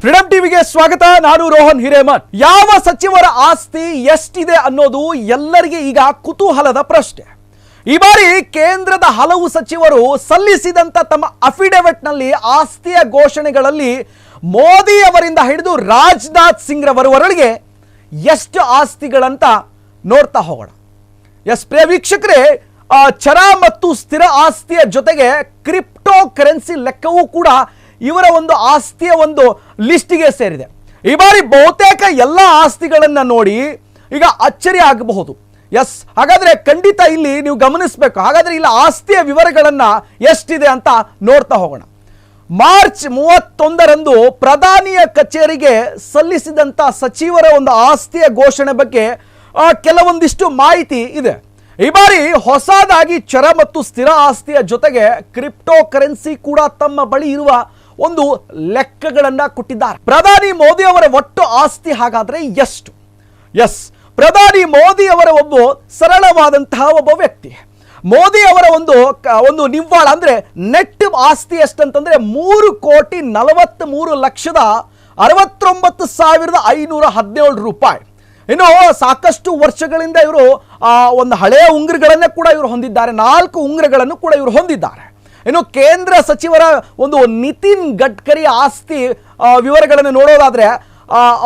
Freedom ಟಿವಿಗೆ ಸ್ವಾಗತ. ನಾನು ರೋಹನ್ ಹಿರೇಮಠ್. ಯಾವ ಸಚಿವರ ಆಸ್ತಿ ಎಷ್ಟಿದೆ ಅನ್ನೋದು ಎಲ್ಲರಿಗೆ ಈಗ ಕುತೂಹಲದ ಪ್ರಶ್ನೆ. ಈ ಬಾರಿ ಕೇಂದ್ರದ ಹಲವು ಸಚಿವರು ಸಲ್ಲಿಸಿದಂತ ತಮ್ಮ ಅಫಿಡವಿಟ್ನಲ್ಲಿ ಆಸ್ತಿಯ ಘೋಷಣೆಗಳಲ್ಲಿ ಮೋದಿ ಅವರಿಂದ ಹಿಡಿದು ರಾಜನಾಥ್ ಸಿಂಗ್ ರವರವರೆಗೆ ಎಷ್ಟು ಆಸ್ತಿಗಳಂತ ನೋಡ್ತಾ ಹೋಗೋಣ. ಪ್ರಿಯ ವೀಕ್ಷಕರೇ, ಚರ ಮತ್ತು ಸ್ಥಿರ ಆಸ್ತಿಯ ಜೊತೆಗೆ ಕ್ರಿಪ್ಟೋ ಕರೆನ್ಸಿ ಲೆಕ್ಕವೂ ಕೂಡ ಇವರ ಒಂದು ಆಸ್ತಿಯ ಒಂದು ಲಿಸ್ಟಿಗೆ ಸೇರಿದೆ. ಈ ಬಾರಿ ಬಹುತೇಕ ಎಲ್ಲ ಆಸ್ತಿಗಳನ್ನ ನೋಡಿ ಈಗ ಅಚ್ಚರಿ ಆಗಬಹುದು. ಹಾಗಾದ್ರೆ ಖಂಡಿತ ಇಲ್ಲಿ ನೀವು ಗಮನಿಸಬೇಕು. ಹಾಗಾದ್ರೆ ಇಲ್ಲಿ ಆಸ್ತಿಯ ವಿವರಗಳನ್ನ ಎಷ್ಟಿದೆ ಅಂತ ನೋಡ್ತಾ ಹೋಗೋಣ. ಮಾರ್ಚ್ 31ರಂದು ಪ್ರಧಾನಿಯ ಕಚೇರಿಗೆ ಸಲ್ಲಿಸಿದಂತ ಸಚಿವರ ಒಂದು ಆಸ್ತಿಯ ಘೋಷಣೆ ಬಗ್ಗೆ ಕೆಲವೊಂದಿಷ್ಟು ಮಾಹಿತಿ ಇದೆ. ಈ ಬಾರಿ ಹೊಸದಾಗಿ ಚರ ಮತ್ತು ಸ್ಥಿರ ಆಸ್ತಿಯ ಜೊತೆಗೆ ಕ್ರಿಪ್ಟೋ ಕರೆನ್ಸಿ ಕೂಡ ತಮ್ಮ ಬಳಿ ಇರುವ ಒಂದು ಲೆಕ್ಕಗಳನ್ನ ಕೊಟ್ಟಿದ್ದಾರೆ. ಪ್ರಧಾನಿ ಮೋದಿ ಅವರ ಒಟ್ಟು ಆಸ್ತಿ ಹಾಗಾದ್ರೆ ಎಷ್ಟು? ಪ್ರಧಾನಿ ಮೋದಿ ಅವರ ಒಬ್ಬ ಸರಳವಾದಂತಹ ಒಬ್ಬ ವ್ಯಕ್ತಿ. ಮೋದಿ ಅವರ ಒಂದು ನಿವ್ವಳ ಅಂದ್ರೆ ನೆಟ್ ಆಸ್ತಿ ಎಷ್ಟಂತಂದ್ರೆ 3,40,69,517 ರೂಪಾಯಿ. ಇನ್ನು ಸಾಕಷ್ಟು ವರ್ಷಗಳಿಂದ ಇವರು ಒಂದು ಹಳೆಯ ಉಂಗುರಗಳನ್ನ ಕೂಡ ಇವರು ಹೊಂದಿದ್ದಾರೆ. 4 ಉಂಗುರಗಳನ್ನು ಕೂಡ ಇವರು ಹೊಂದಿದ್ದಾರೆ. ಇನ್ನು ಕೇಂದ್ರ ಸಚಿವರ ಒಂದು ನಿತಿನ್ ಗಡ್ಕರಿ ಆಸ್ತಿ ವಿವರಗಳನ್ನು ನೋಡೋದಾದ್ರೆ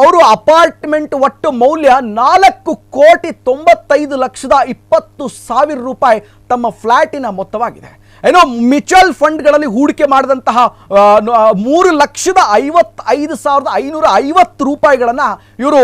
ಅವರು ಅಪಾರ್ಟ್ಮೆಂಟ್ ಒಟ್ಟು ಮೌಲ್ಯ 4,95,20,000 ರೂಪಾಯಿ ತಮ್ಮ ಫ್ಲಾಟಿನ ಮೊತ್ತವಾಗಿದೆ. ಏನೋ ಮ್ಯೂಚುವಲ್ ಫಂಡ್ಗಳಲ್ಲಿ ಹೂಡಿಕೆ ಮಾಡಿದಂತಹ 3,55,550 ರೂಪಾಯಿಗಳನ್ನ ಇವರು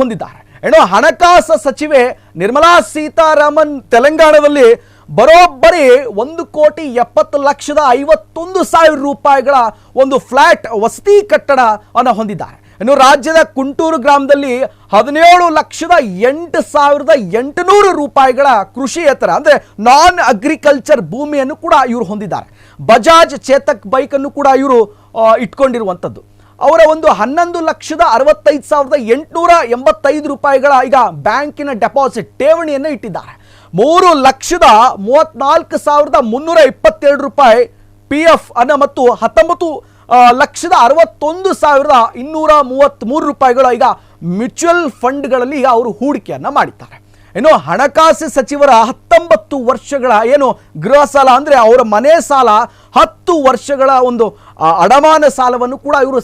ಹೊಂದಿದ್ದಾರೆ. ಏನೋ ಹಣಕಾಸು ಸಚಿವೆ ನಿರ್ಮಲಾ ಸೀತಾರಾಮನ್ ತೆಲಂಗಾಣದಲ್ಲಿ ಬರೋಬ್ಬರಿ 1,70,51,000 ರೂಪಾಯಿಗಳ ಒಂದು ಫ್ಲಾಟ್ ವಸತಿ ಕಟ್ಟಡವನ್ನು ಹೊಂದಿದ್ದಾರೆ. ಇನ್ನು ರಾಜ್ಯದ ಕುಂಟೂರು ಗ್ರಾಮದಲ್ಲಿ 17,08,800 ರೂಪಾಯಿಗಳ ಕೃಷಿಯೇತರ ಅಂದ್ರೆ ನಾನ್ ಅಗ್ರಿಕಲ್ಚರ್ ಭೂಮಿಯನ್ನು ಕೂಡ ಇವರು ಹೊಂದಿದ್ದಾರೆ. ಬಜಾಜ್ ಚೇತಕ್ ಬೈಕ್ ಅನ್ನು ಕೂಡ ಇವರು ಇಟ್ಕೊಂಡಿರುವಂಥದ್ದು. ಅವರ ಒಂದು 11,65,885 ರೂಪಾಯಿಗಳ ಈಗ ಬ್ಯಾಂಕಿನ ಡೆಪಾಸಿಟ್ ಠೇವಣಿಯನ್ನು ಇಟ್ಟಿದ್ದಾರೆ. 3,34,327 ರೂಪಾಯಿ PF ಅನ್ನ ಮತ್ತು 19,61,233 ರೂಪಾಯಿಗಳು ಈಗ ಮ್ಯೂಚುವಲ್ ಫಂಡ್ಗಳಲ್ಲಿ ಈಗ ಅವರು ಹೂಡಿಕೆಯನ್ನ ಮಾಡಿದ್ದಾರೆ. ಇನ್ನು ಹಣಕಾಸು ಸಚಿವರ 19 ವರ್ಷಗಳ ಏನು ಗೃಹ ಸಾಲ ಅಂದ್ರೆ ಅವರ ಮನೆ ಸಾಲ 10 ವರ್ಷಗಳ ಒಂದು ಅಡಮಾನ ಸಾಲವನ್ನು ಕೂಡ ಇವರು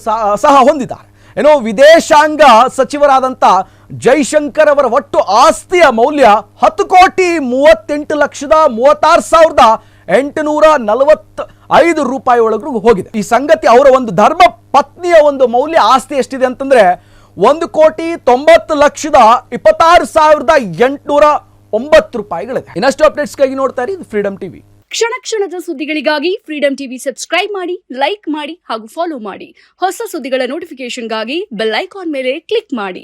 ಸಹ ಹೊಂದಿದ್ದಾರೆ. ಏನೋ ವಿದೇಶಾಂಗ ಸಚಿವರಾದಂಥ ಜೈಶಂಕರ್ ಅವರ ಒಟ್ಟು ಆಸ್ತಿಯ ಮೌಲ್ಯ 10,38,36,845 ರೂಪಾಯಿ ಒಳಗೂ ಹೋಗಿದೆ. ಈ ಸಂಗತಿ ಅವರ ಒಂದು ಧರ್ಮ ಪತ್ನಿಯ ಒಂದು ಮೌಲ್ಯ ಆಸ್ತಿ ಎಷ್ಟಿದೆ ಅಂತಂದ್ರೆ 1,90,26,809 ರೂಪಾಯಿಗಳಿದೆ. ಇನ್ನಷ್ಟು ಅಪ್ಡೇಟ್ಸ್ಗಾಗಿ ನೋಡ್ತಾ ಇರಿ ಫ್ರೀಡಂ ಟಿವಿ. ಕ್ಷಣ ಕ್ಷಣದ ಸುದ್ದಿಗಳಿಗಾಗಿ ಫ್ರೀಡಂ ಟಿವಿ ಸಬ್ಸ್ಕ್ರೈಬ್ ಮಾಡಿ, ಲೈಕ್ ಮಾಡಿ ಹಾಗೂ ಫಾಲೋ ಮಾಡಿ. ಹೊಸ ಸುದ್ದಿಗಳ ನೋಟಿಫಿಕೇಶನ್ಗಾಗಿ ಬೆಲ್ ಐಕಾನ್ ಮೇಲೆ ಕ್ಲಿಕ್ ಮಾಡಿ.